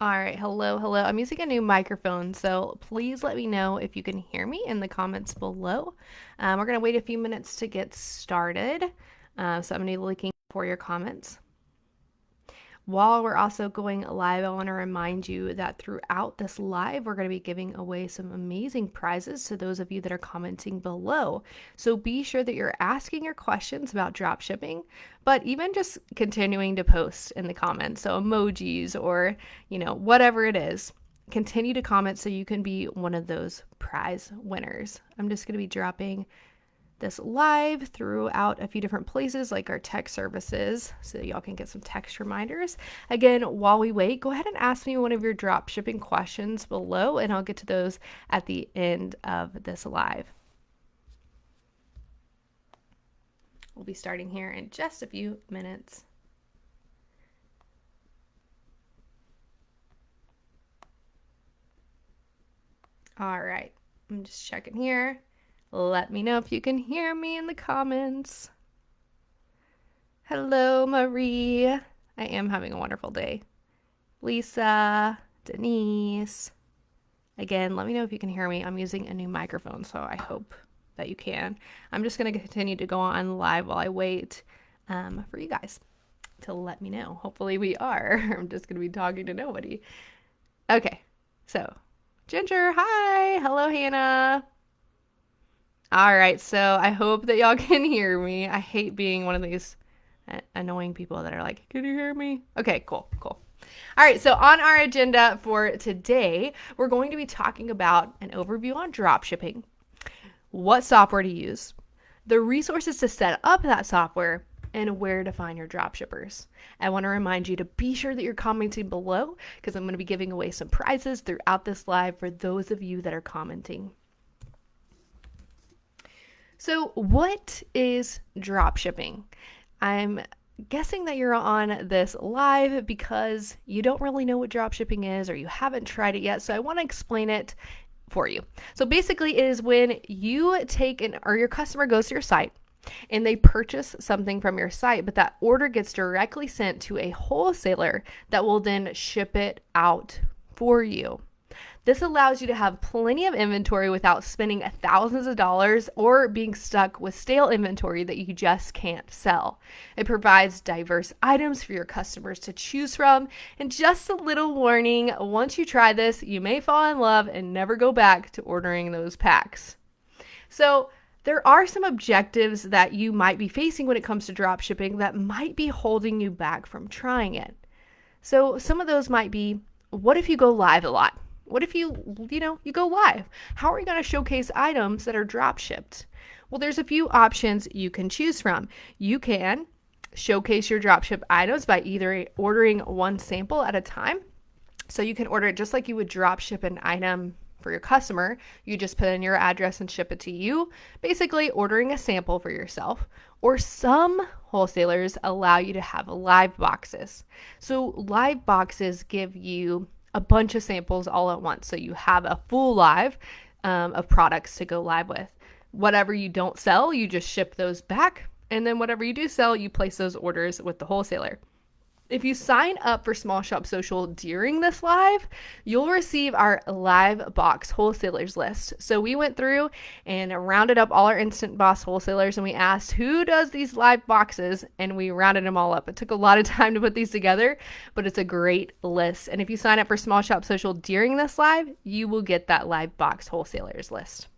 All right, hello, hello. I'm using a new microphone, so please let me know if you can hear me in the comments below. We're going to wait a few minutes to get started, so I'm going to be looking for your comments. While we're also going live, I want to remind you that throughout this live, we're going to be giving away some amazing prizes to those of you that are commenting below. So be sure that you're asking your questions about dropshipping, but even just continuing to post in the comments. So emojis or, whatever it is, continue to comment so you can be one of those prize winners. I'm just going to be dropping this live throughout a few different places like our text services so y'all can get some text reminders. Again, while we wait, go ahead and ask me one of your drop shipping questions below and I'll get to those at the end of this live. We'll be starting here in just a few minutes. All right, I'm just checking here. Let me know if you can hear me in the comments. Hello, Marie. I am having a wonderful day. Lisa, Denise. Again, let me know if you can hear me. I'm using a new microphone, so I hope that you can. I'm just going to continue to go on live while I wait for you guys to let me know. Hopefully we are. I'm just going to be talking to nobody. Okay, so Ginger, hi. Hello, Hannah. All right, so I hope that y'all can hear me. I hate being one of these annoying people that are like, can you hear me? Okay, cool. All right, so on our agenda for today, we're going to be talking about an overview on dropshipping, what software to use, the resources to set up that software, and where to find your dropshippers. I want to remind you to be sure that you're commenting below because I'm going to be giving away some prizes throughout this live for those of you that are commenting. So what is dropshipping? I'm guessing that you're on this live because you don't really know what dropshipping is or you haven't tried it yet. So I want to explain it for you. So basically it is when you take or your customer goes to your site and they purchase something from your site, but that order gets directly sent to a wholesaler that will then ship it out for you. This allows you to have plenty of inventory without spending thousands of dollars or being stuck with stale inventory that you just can't sell. It provides diverse items for your customers to choose from. And just a little warning, once you try this, you may fall in love and never go back to ordering those packs. So there are some objectives that you might be facing when it comes to dropshipping that might be holding you back from trying it. So some of those might be, what if you go live a lot? What if you go live? How are you going to showcase items that are drop shipped? Well, there's a few options you can choose from. You can showcase your dropship items by either ordering one sample at a time. So you can order it just like you would drop ship an item for your customer. You just put in your address and ship it to you, basically ordering a sample for yourself. Or some wholesalers allow you to have live boxes. So live boxes give you a bunch of samples all at once. So you have a full live of products to go live with. Whatever you don't sell, you just ship those back. And then whatever you do sell, you place those orders with the wholesaler. If you sign up for Small Shop Social during this live, you'll receive our live box wholesalers list. So we went through and rounded up all our Instant Boss wholesalers and we asked who does these live boxes and we rounded them all up. It took a lot of time to put these together, but it's a great list. And if you sign up for Small Shop Social during this live, you will get that live box wholesalers list.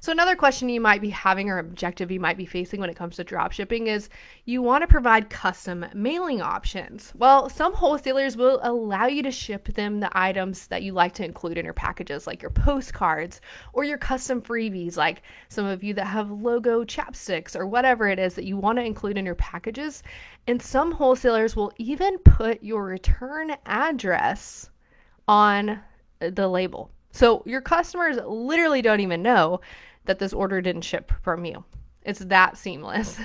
So another question you might be having or objective you might be facing when it comes to dropshipping is you want to provide custom mailing options. Well, some wholesalers will allow you to ship them the items that you like to include in your packages, like your postcards or your custom freebies, like some of you that have logo chapsticks or whatever it is that you want to include in your packages. And some wholesalers will even put your return address on the label. So your customers literally don't even know that this order didn't ship from you. It's that seamless.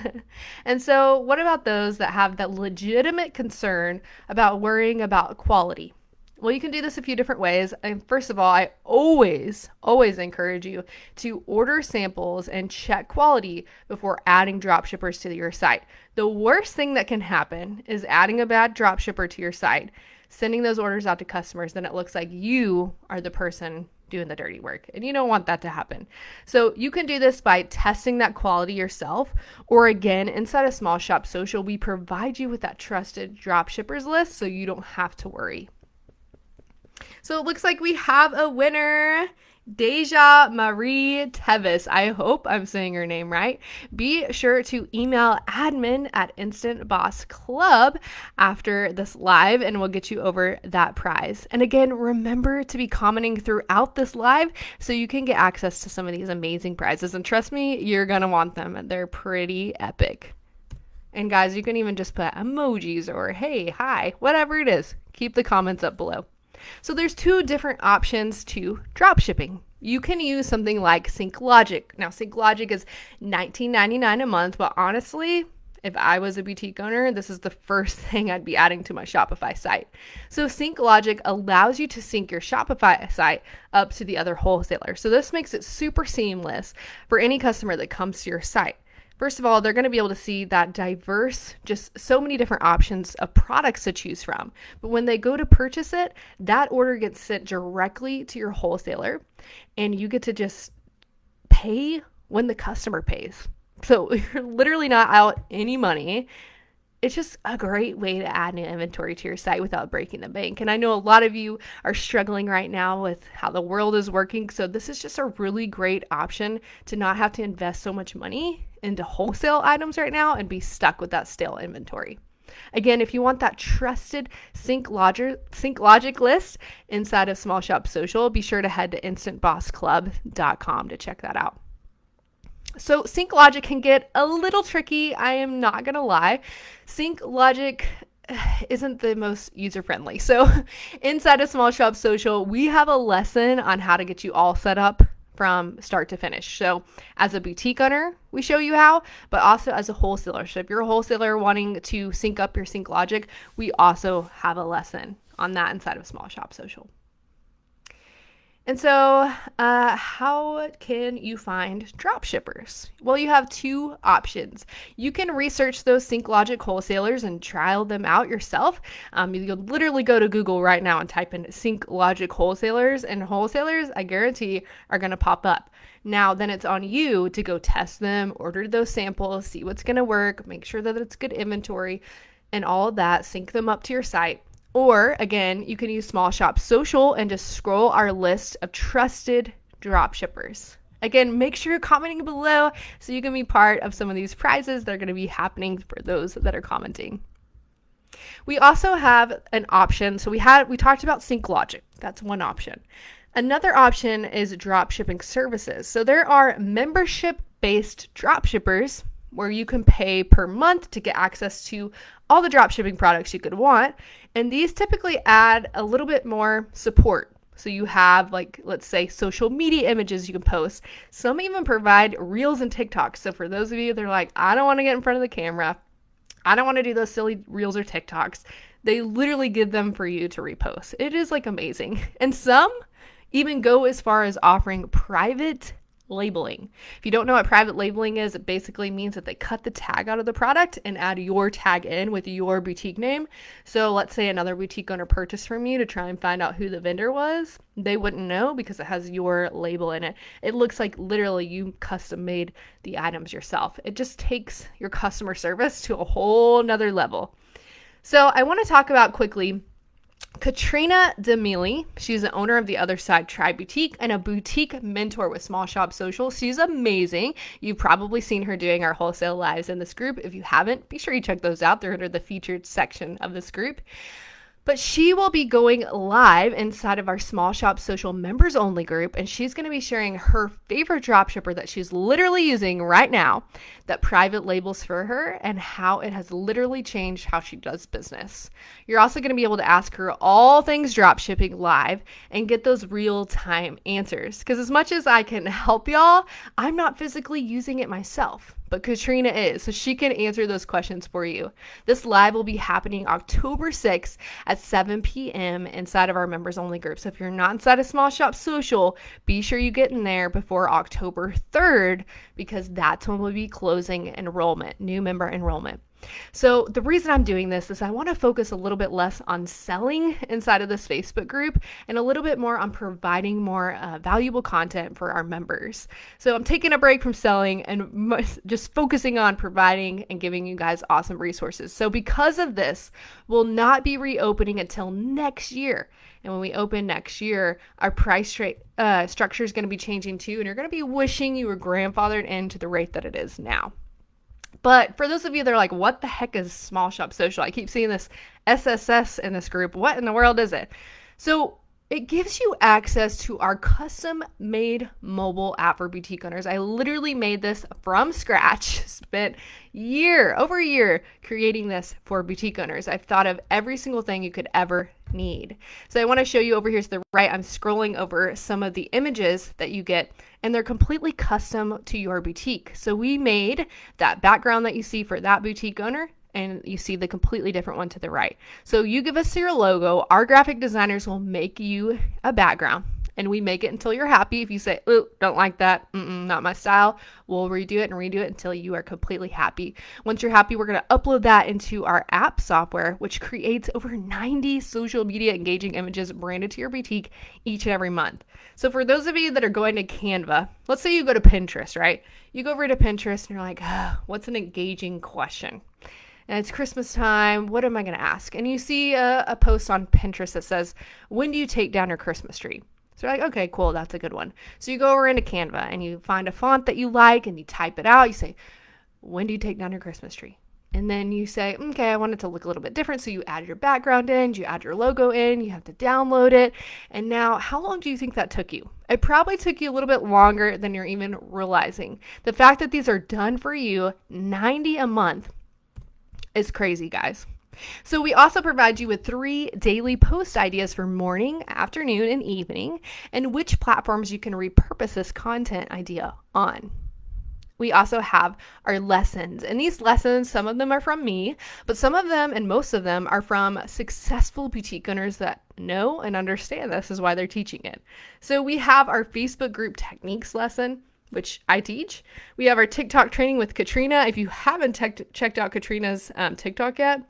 And so what about those that have that legitimate concern about worrying about quality? Well, you can do this a few different ways. And first of all, I always encourage you to order samples and check quality before adding dropshippers to your site. The worst thing that can happen is adding a bad dropshipper to your site, sending those orders out to customers, then it looks like you are the person doing the dirty work, and you don't want that to happen. So you can do this by testing that quality yourself, or again, inside of Small Shop Social, we provide you with that trusted dropshippers list so you don't have to worry. So it looks like we have a winner. Deja Marie Tevis. I hope I'm saying her name right. Be sure to email admin at Instant Boss Club after this live, and we'll get you over that prize. And again, remember to be commenting throughout this live so you can get access to some of these amazing prizes. And trust me, you're going to want them. They're pretty epic. And guys, you can even just put emojis or hey, hi, whatever it is. Keep the comments up below. So there's two different options to dropshipping. You can use something like SyncLogic. Now, SyncLogic is $19.99 a month, but honestly, if I was a boutique owner, this is the first thing I'd be adding to my Shopify site. So SyncLogic allows you to sync your Shopify site up to the other wholesaler. So this makes it super seamless for any customer that comes to your site. First of all, they're going to be able to see that diverse, just so many different options of products to choose from. But when they go to purchase it, that order gets sent directly to your wholesaler, and you get to just pay when the customer pays. So you're literally not out any money. It's just a great way to add new inventory to your site without breaking the bank. And I know a lot of you are struggling right now with how the world is working. So this is just a really great option to not have to invest so much money into wholesale items right now and be stuck with that stale inventory. Again, if you want that trusted SyncLogic list inside of Small Shop Social, be sure to head to instantbossclub.com to check that out. So SyncLogic can get a little tricky. I am not going to lie. SyncLogic isn't the most user-friendly. So inside of Small Shop Social, we have a lesson on how to get you all set up from start to finish. So as a boutique owner, we show you how, but also as a wholesaler. So if you're a wholesaler wanting to sync up your SyncLogic, we also have a lesson on that inside of Small Shop Social. And so how can you find dropshippers? Well, you have two options. You can research those SyncLogic wholesalers and trial them out yourself. You can literally go to Google right now and type in SyncLogic wholesalers, and wholesalers, I guarantee, are going to pop up. Now, then it's on you to go test them, order those samples, see what's going to work, make sure that it's good inventory, and all of that, sync them up to your site. Or again, you can use Small Shop Social and just scroll our list of trusted dropshippers. Again, make sure you're commenting below so you can be part of some of these prizes that are going to be happening for those that are commenting. We also have an option. So we talked about SyncLogic. That's one option. Another option is dropshipping services. So there are membership-based dropshippers where you can pay per month to get access to all the dropshipping products you could want. And these typically add a little bit more support. So you have, like, let's say social media images you can post. Some even provide reels and TikToks. So for those of you that are like, I don't want to get in front of the camera, I don't want to do those silly reels or TikToks, they literally give them for you to repost. It is like amazing. And some even go as far as offering private labeling. If you don't know what private labeling is, it basically means that they cut the tag out of the product and add your tag in with your boutique name. So let's say another boutique owner purchased from you to try and find out who the vendor was. They wouldn't know because it has your label in it. It looks like literally you custom made the items yourself. It just takes your customer service to a whole nother level. So I want to talk about quickly Katrina DeMille. She's the owner of the Other Side Tribe Boutique and a boutique mentor with Small Shop Social. She's amazing. You've probably seen her doing our wholesale lives in this group. If you haven't, be sure you check those out. They're under the featured section of this group. But she will be going live inside of our Small Shop Social members only group, and she's going to be sharing her favorite dropshipper that she's literally using right now that private labels for her and how it has literally changed how she does business. You're also going to be able to ask her all things dropshipping live and get those real-time answers. Because as much as I can help y'all, I'm not physically using it myself. But Katrina is, so she can answer those questions for you. This live will be happening October 6th at 7 p.m. inside of our members only group. So if you're not inside of Small Shop Social, be sure you get in there before October 3rd because that's when we'll be closing enrollment, new member enrollment. So the reason I'm doing this is I want to focus a little bit less on selling inside of this Facebook group and a little bit more on providing more valuable content for our members. So I'm taking a break from selling and just focusing on providing and giving you guys awesome resources. So because of this, we'll not be reopening until next year. And when we open next year, our price structure is going to be changing too, and you're going to be wishing you were grandfathered into the rate that it is now. But for those of you that are like, what the heck is Small Shop Social? I keep seeing this SSS in this group. What in the world is it? So it gives you access to our custom-made mobile app for boutique owners. I literally made this from scratch, spent over a year creating this for boutique owners. I've thought of every single thing you could ever need. So I want to show you over here to the right. I'm scrolling over some of the images that you get, and they're completely custom to your boutique. So we made that background that you see for that boutique owner, and you see the completely different one to the right. So you give us your logo, our graphic designers will make you a background, and we make it until you're happy. If you say, "Ooh, don't like that, not my style," we'll redo it and redo it until you are completely happy. Once you're happy, we're going to upload that into our app software, which creates over 90 social media engaging images branded to your boutique each and every month. So for those of you that are going to Canva, let's say you go to Pinterest, right? You go over to Pinterest and you're like, what's an engaging question? And it's Christmas time. What am I going to ask? And you see a post on Pinterest that says, when do you take down your Christmas tree? So you're like, okay, cool. That's a good one. So you go over into Canva and you find a font that you like and you type it out. You say, when do you take down your Christmas tree? And then you say, okay, I want it to look a little bit different. So you add your background in, you add your logo in, you have to download it. And now, how long do you think that took you? It probably took you a little bit longer than you're even realizing. The fact that these are done for you, 90 a month, is crazy, guys. So we also provide you with 3 daily post ideas for morning, afternoon, and evening, and which platforms you can repurpose this content idea on. We also have our lessons, and these lessons, some of them are from me, but some of them and most of them are from successful boutique owners that know and understand this is why they're teaching it. So we have our Facebook group techniques lesson, which I teach. We have our TikTok training with Katrina. If you haven't checked out Katrina's TikTok yet,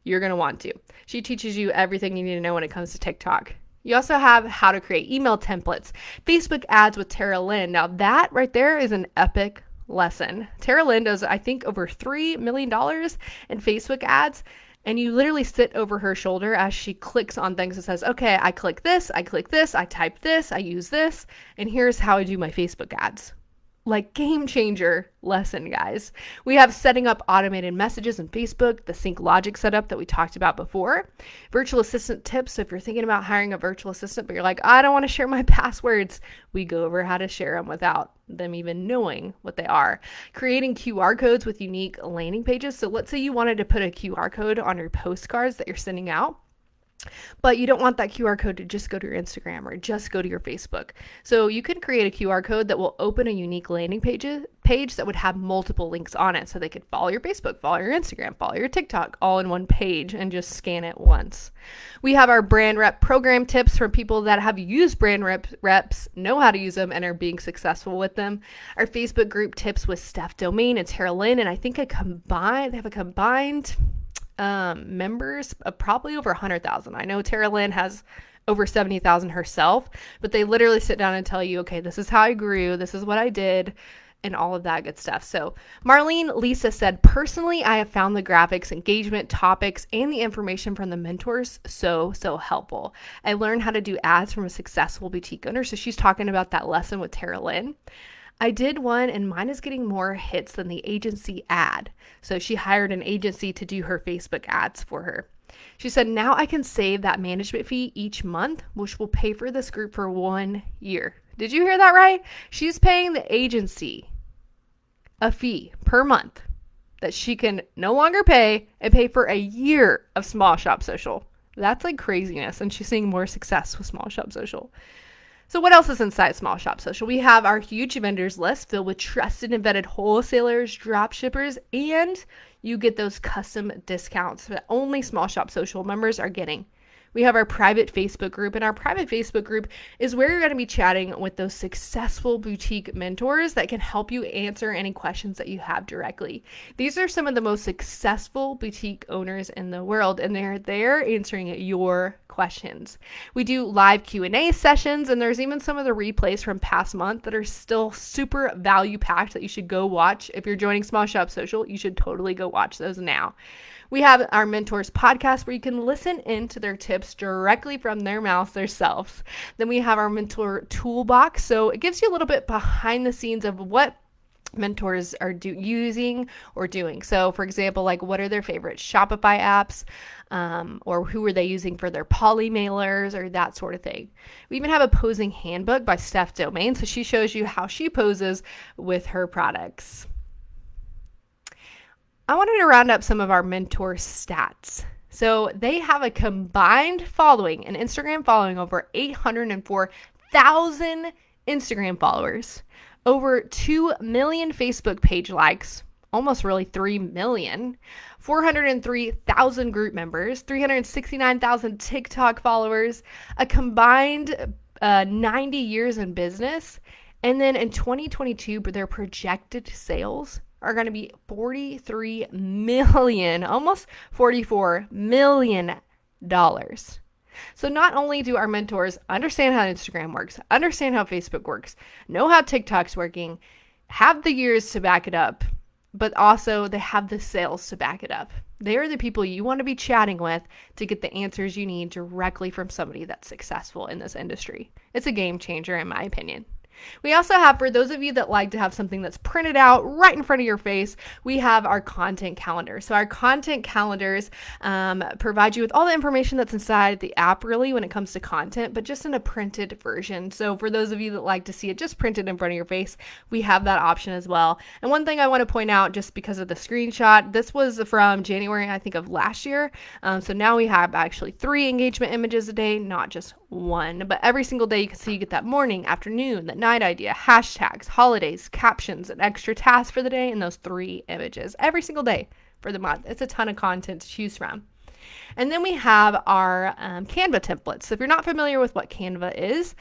you're going to want to. She teaches you everything you need to know when it comes to TikTok. You also have how to create email templates, Facebook ads with Tara Lynn. Now that right there is an epic lesson. Tara Lynn does, I think, over $3 million in Facebook ads. And you literally sit over her shoulder as she clicks on things and says, okay, I click this, I type this, I use this, and here's how I do my Facebook ads. Like game changer lesson, guys. We have setting up automated messages in Facebook, the sync logic setup that we talked about before, virtual assistant tips. So if you're thinking about hiring a virtual assistant, but you're like, I don't want to share my passwords, we go over how to share them without them even knowing what they are. Creating QR codes with unique landing pages. So let's say you wanted to put a QR code on your postcards that you're sending out, but you don't want that QR code to just go to your Instagram or just go to your Facebook. So you can create a QR code that will open a unique landing page that would have multiple links on it. So they could follow your Facebook, follow your Instagram, follow your TikTok, all in one page and just scan it once. We have our brand rep program tips for people that have used brand reps, know how to use them, and are being successful with them. Our Facebook group tips with Steph Domain and Tara Lynn, and I think they have a combined members of probably over 100,000. I know Tara Lynn has over 70,000 herself, but they literally sit down and tell you, okay, this is how I grew, this is what I did, and all of that good stuff. So Marlene Lisa said, personally, I have found the graphics, engagement, topics, and the information from the mentors so helpful. I learned how to do ads from a successful boutique owner. So she's talking about that lesson with Tara Lynn. I did one and mine is getting more hits than the agency ad. So she hired an agency to do her Facebook ads for her. She said, now I can save that management fee each month, which will pay for this group for 1 year. Did you hear that right? She's paying the agency a fee per month that she can no longer pay and pay for a year of Small Shop Social. That's like craziness. And she's seeing more success with Small Shop Social. So what else is inside Small Shop Social? We have our huge vendors list filled with trusted and vetted wholesalers, drop shippers, and you get those custom discounts that only Small Shop Social members are getting. We have our private Facebook group, and our private Facebook group is where you're going to be chatting with those successful boutique mentors that can help you answer any questions that you have directly. These are some of the most successful boutique owners in the world, and they're there answering your questions. We do live Q&A sessions, and there's even some of the replays from past month that are still super value packed that you should go watch. If you're joining Small Shop Social, you should totally go watch those now. We have our mentors podcast where you can listen into their tips directly from their mouths themselves. Then we have our mentor toolbox. So it gives you a little bit behind the scenes of what mentors are using or doing. So for example, like what are their favorite Shopify apps, or who are they using for their poly mailers or that sort of thing. We even have a posing handbook by Steph Domain. So she shows you how she poses with her products. I wanted to round up some of our mentor stats. So they have a combined following, an Instagram following, over 804,000 Instagram followers, over 2 million Facebook page likes, almost really 3 million, 403,000 group members, 369,000 TikTok followers, a combined 90 years in business. And then in 2022, their projected sales are going to be 43 million, almost $44 million. So not only do our mentors understand how Instagram works, understand how Facebook works, know how TikTok's working, have the years to back it up, but also they have the sales to back it up. They are the people you want to be chatting with to get the answers you need directly from somebody that's successful in this industry. It's a game changer in my opinion. We also have, for those of you that like to have something that's printed out right in front of your face, we have our content calendar. So our content calendars provide you with all the information that's inside the app really when it comes to content, but just in a printed version. So for those of you that like to see it just printed in front of your face, we have that option as well. And one thing I want to point out, just because of the screenshot, this was from January, I think, of last year. So now we have actually 3 engagement images a day, not just one, but every single day you can see you get that morning, afternoon, that night idea, hashtags, holidays, captions, an extra task for the day, and those 3 images every single day for the month. It's a ton of content to choose from. And then we have our Canva templates. So if you're not familiar with what Canva is,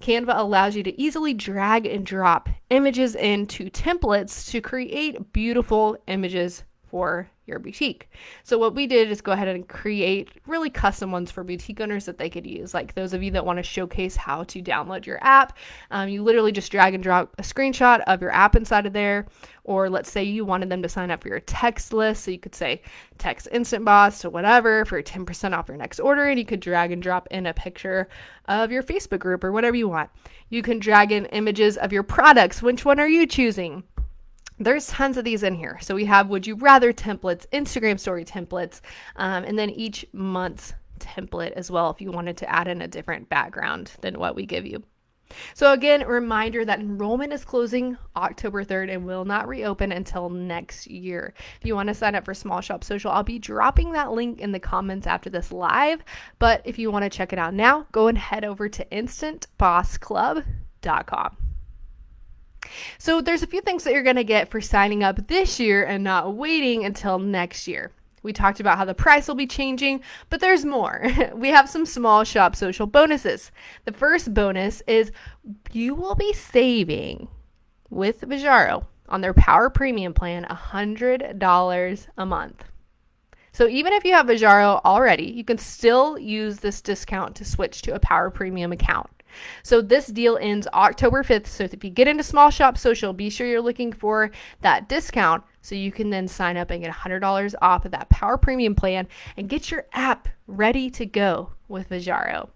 Canva allows you to easily drag and drop images into templates to create beautiful images for your boutique. So what we did is go ahead and create really custom ones for boutique owners that they could use. Like those of you that want to showcase how to download your app, you literally just drag and drop a screenshot of your app inside of there. Or let's say you wanted them to sign up for your text list. So you could say text Instant Boss to whatever for 10% off your next order. And you could drag and drop in a picture of your Facebook group or whatever you want. You can drag in images of your products. Which one are you choosing? There's tons of these in here. So we have would you rather templates, Instagram story templates, and then each month's template as well if you wanted to add in a different background than what we give you. So again, a reminder that enrollment is closing October 3rd and will not reopen until next year. If you want to sign up for Small Shop Social, I'll be dropping that link in the comments after this live. But if you want to check it out now, go and head over to instantbossclub.com. So there's a few things that you're going to get for signing up this year and not waiting until next year. We talked about how the price will be changing, but there's more. We have some Small Shop Social bonuses. The first bonus is you will be saving with Vijaro on their Power Premium plan $100 a month. So even if you have Vijaro already, you can still use this discount to switch to a Power Premium account. So this deal ends October 5th. So if you get into Small Shop Social, be sure you're looking for that discount so you can then sign up and get $100 off of that Power Premium plan and get your app ready to go with Vijaro.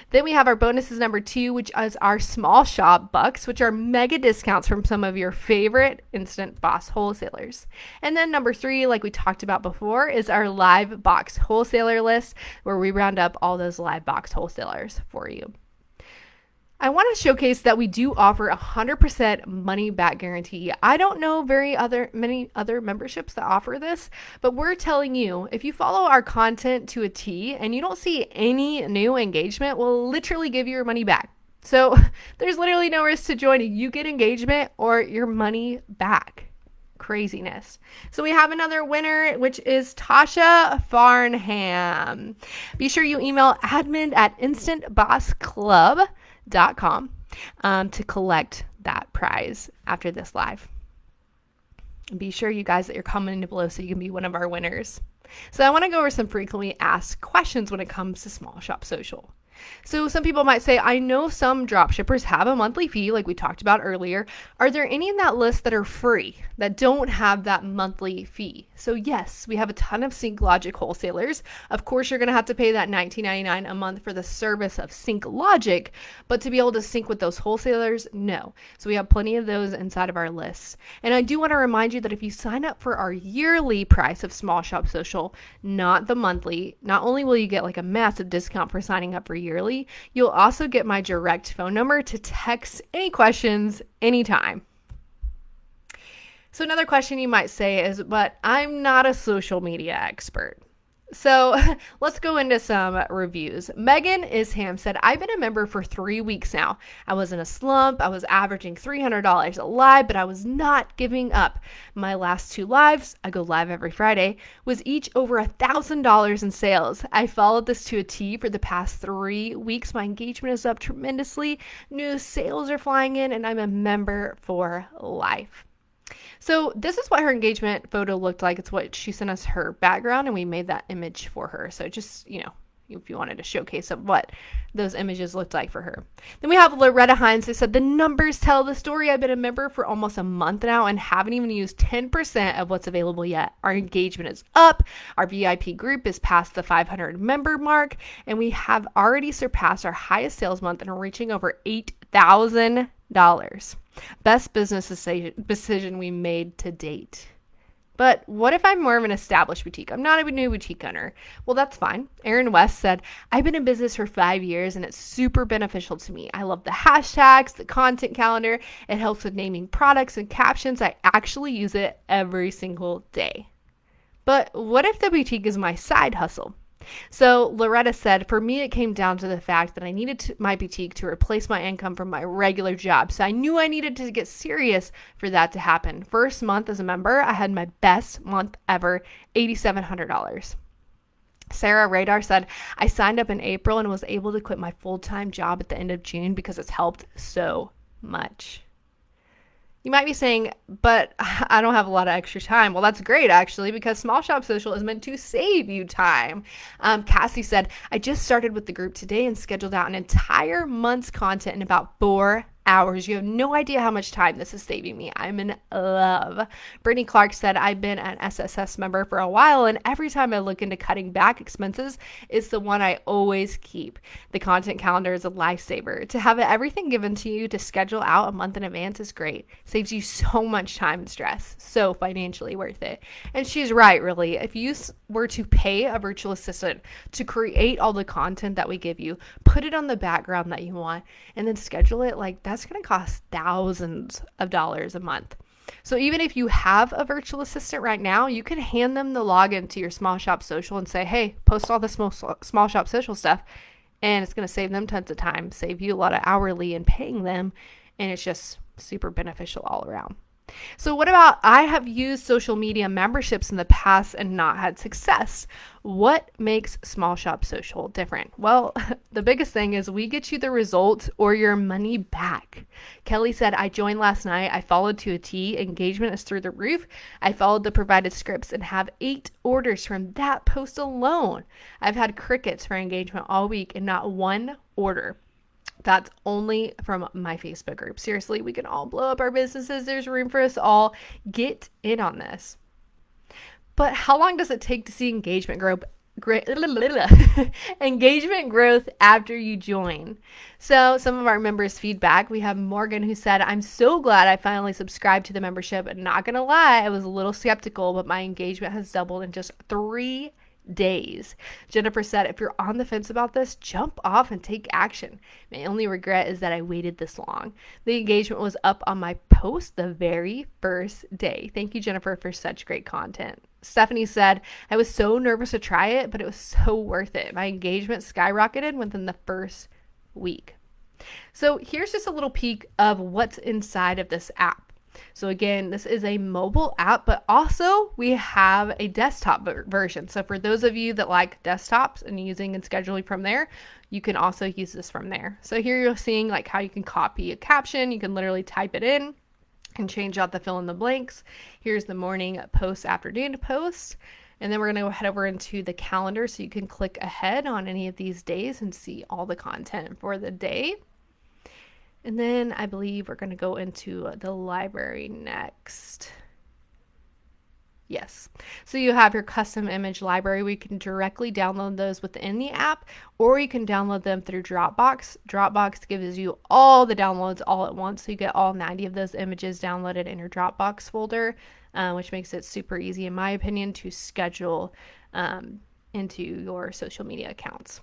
Then we have our bonuses number 2, which is our Small Shop Bucks, which are mega discounts from some of your favorite Instant Boss wholesalers. And then number 3, like we talked about before, is our live box wholesaler list, where we round up all those live box wholesalers for you. I want to showcase that we do offer 100% money back guarantee. I don't know many other memberships that offer this, but we're telling you, if you follow our content to a T and you don't see any new engagement, we'll literally give you your money back. So there's literally no risk to joining. You get engagement or your money back. craziness. So we have another winner, which is Tasha Farnham. Be sure you email admin@instantbossclub.com to collect that prize after this live. Be sure, you guys, that you're commenting below so you can be one of our winners. So I want to go over some frequently asked questions when it comes to Small Shop Social. So some people might say, I know some dropshippers have a monthly fee like we talked about earlier. Are there any in that list that are free, that don't have that monthly fee? So yes, we have a ton of SyncLogic wholesalers. Of course, you're going to have to pay that $19.99 a month for the service of SyncLogic, but to be able to sync with those wholesalers, no. So we have plenty of those inside of our list. And I do want to remind you that if you sign up for our yearly price of Small Shop Social, not the monthly, not only will you get like a massive discount for signing up for yearly, you'll also get my direct phone number to text any questions anytime. So another question you might say is, but I'm not a social media expert. So let's go into some reviews. Megan Isham said, I've been a member for 3 weeks now. I was in a slump. I was averaging $300 a live, but I was not giving up. My last 2 lives, I go live every Friday, was each over $1,000 in sales. I followed this to a T for the past 3 weeks. My engagement is up tremendously. New sales are flying in, and I'm a member for life. So this is what her engagement photo looked like. It's what she sent us, her background, and we made that image for her. So just, if you wanted to showcase of what those images looked like for her. Then we have Loretta Hines who said, the numbers tell the story. I've been a member for almost a month now and haven't even used 10% of what's available yet. Our engagement is up. Our VIP group is past the 500 member mark, and we have already surpassed our highest sales month and are reaching over $8,000. Best business decision we made to date. But what if I'm more of an established boutique? I'm not a new boutique owner. Well, that's fine. Erin West said, I've been in business for 5 years and it's super beneficial to me. I love the hashtags, the content calendar. It helps with naming products and captions. I actually use it every single day. But what if the boutique is my side hustle? So Loretta said, for me, it came down to the fact that I needed my boutique to replace my income from my regular job. So I knew I needed to get serious for that to happen. First month as a member, I had my best month ever, $8,700. Sarah Radar said, I signed up in April and was able to quit my full-time job at the end of June because it's helped so much. You might be saying, but I don't have a lot of extra time. Well, that's great, actually, because Small Shop Social is meant to save you time. Cassie said, I just started with the group today and scheduled out an entire month's content in about 4 hours. You have no idea how much time this is saving me. I'm in love. Brittany Clark said, I've been an SSS member for a while, and every time I look into cutting back expenses, it's the one I always keep. The content calendar is a lifesaver. To have everything given to you to schedule out a month in advance is great. Saves you so much time and stress. So financially worth it. And she's right, really. If you were to pay a virtual assistant to create all the content that we give you, put it on the background that you want, and then schedule it, like that's going to cost thousands of dollars a month. So even if you have a virtual assistant right now, you can hand them the login to your Small Shop Social and say, hey, post all the small Shop Social stuff. And it's going to save them tons of time, save you a lot of hourly in paying them. And it's just super beneficial all around. So what about, I have used social media memberships in the past and not had success. What makes Small Shop Social different? Well, the biggest thing is we get you the result or your money back. Kelly said, I joined last night. I followed to a T. Engagement is through the roof. I followed the provided scripts and have 8 orders from that post alone. I've had crickets for engagement all week and not one order. That's only from my Facebook group. Seriously, we can all blow up our businesses. There's room for us all. Get in on this. But how long does it take to see engagement growth after you join? So some of our members' feedback, we have Morgan who said, I'm so glad I finally subscribed to the membership. And not going to lie, I was a little skeptical, but my engagement has doubled in just 3 days. Jennifer said, if you're on the fence about this, jump off and take action. My only regret is that I waited this long. The engagement was up on my post the very first day. Thank you, Jennifer, for such great content. Stephanie said, I was so nervous to try it, but it was so worth it. My engagement skyrocketed within the first week. So here's just a little peek of what's inside of this app. So again, this is a mobile app, but also we have a desktop version. So for those of you that like desktops and using and scheduling from there, you can also use this from there. So here you're seeing like how you can copy a caption. You can literally type it in and change out the fill in the blanks. Here's the morning post, afternoon post. And then we're going to go head over into the calendar so you can click ahead on any of these days and see all the content for the day. And then I believe we're going to go into the library next. Yes. So you have your custom image library where you can directly download those within the app, or you can download them through Dropbox. Dropbox gives you all the downloads all at once. So you get all 90 of those images downloaded in your Dropbox folder, which makes it super easy, in my opinion, to schedule into your social media accounts.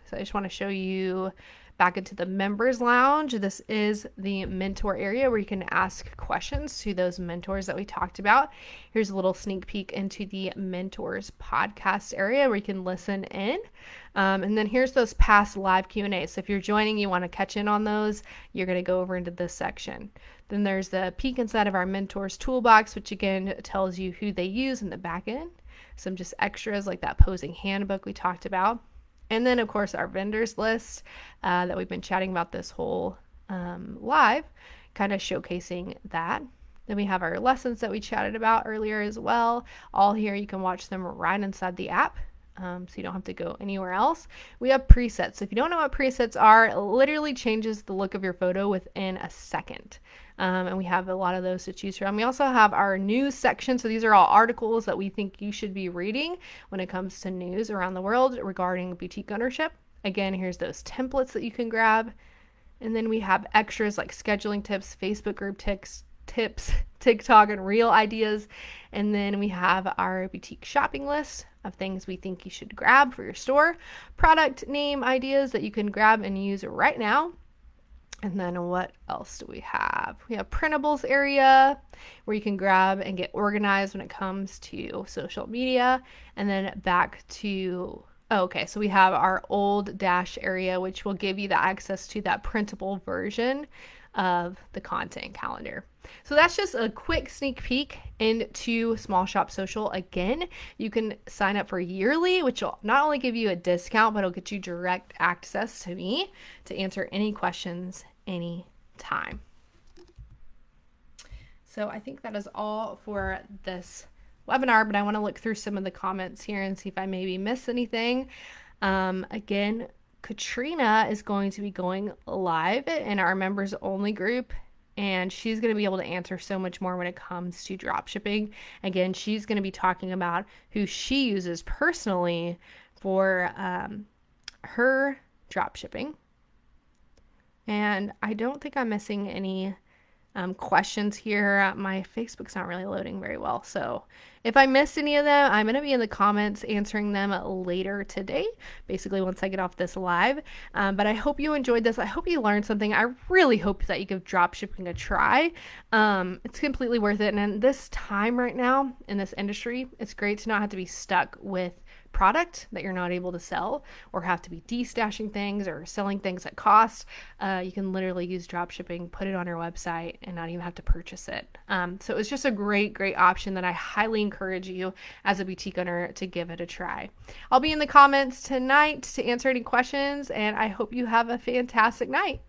So I just want to show you back into the members lounge. This is the mentor area where you can ask questions to those mentors that we talked about. Here's a little sneak peek into the mentors podcast area where you can listen in. And then here's those past live Q&A. So if you're joining, you want to catch in on those, you're going to go over into this section. Then there's the peek inside of our mentors toolbox, which again tells you who they use in the back end. Some just extras like that posing handbook we talked about. And then, of course, our vendors list that we've been chatting about this whole live, kind of showcasing that. Then we have our lessons that we chatted about earlier as well. All here, you can watch them right inside the app, so you don't have to go anywhere else. We have presets. So if you don't know what presets are, it literally changes the look of your photo within a second. And we have a lot of those to choose from. We also have our news section. So these are all articles that we think you should be reading when it comes to news around the world regarding boutique ownership. Again, here's those templates that you can grab. And then we have extras like scheduling tips, Facebook group tips, TikTok and Reel ideas. And then we have our boutique shopping list of things we think you should grab for your store, product name ideas that you can grab and use right now. And then what else do we have? We have printables area where you can grab and get organized when it comes to social media. And then back to, so we have our old dash area, which will give you the access to that printable version of the content calendar. So that's just a quick sneak peek into Small Shop Social. Again, you can sign up for yearly, which will not only give you a discount, but it'll get you direct access to me to answer any questions anytime. So I think that is all for this webinar, but I want to look through some of the comments here and see if I maybe missed anything. Again, Katrina is going to be going live in our members only group, and she's going to be able to answer so much more when it comes to dropshipping. Again, she's going to be talking about who she uses personally for her dropshipping. And I don't think I'm missing any questions here. My Facebook's not really loading very well. So if I missed any of them, I'm going to be in the comments answering them later today, basically once I get off this live. But I hope you enjoyed this. I hope you learned something. I really hope that you give dropshipping a try. It's completely worth it. And in this time right now in this industry, it's great to not have to be stuck with product that you're not able to sell or have to be destashing things or selling things at cost. You can literally use dropshipping, put it on your website, and not even have to purchase it. So it's just a great option that I highly encourage you as a boutique owner to give it a try. I'll be in the comments tonight to answer any questions, and I hope you have a fantastic night.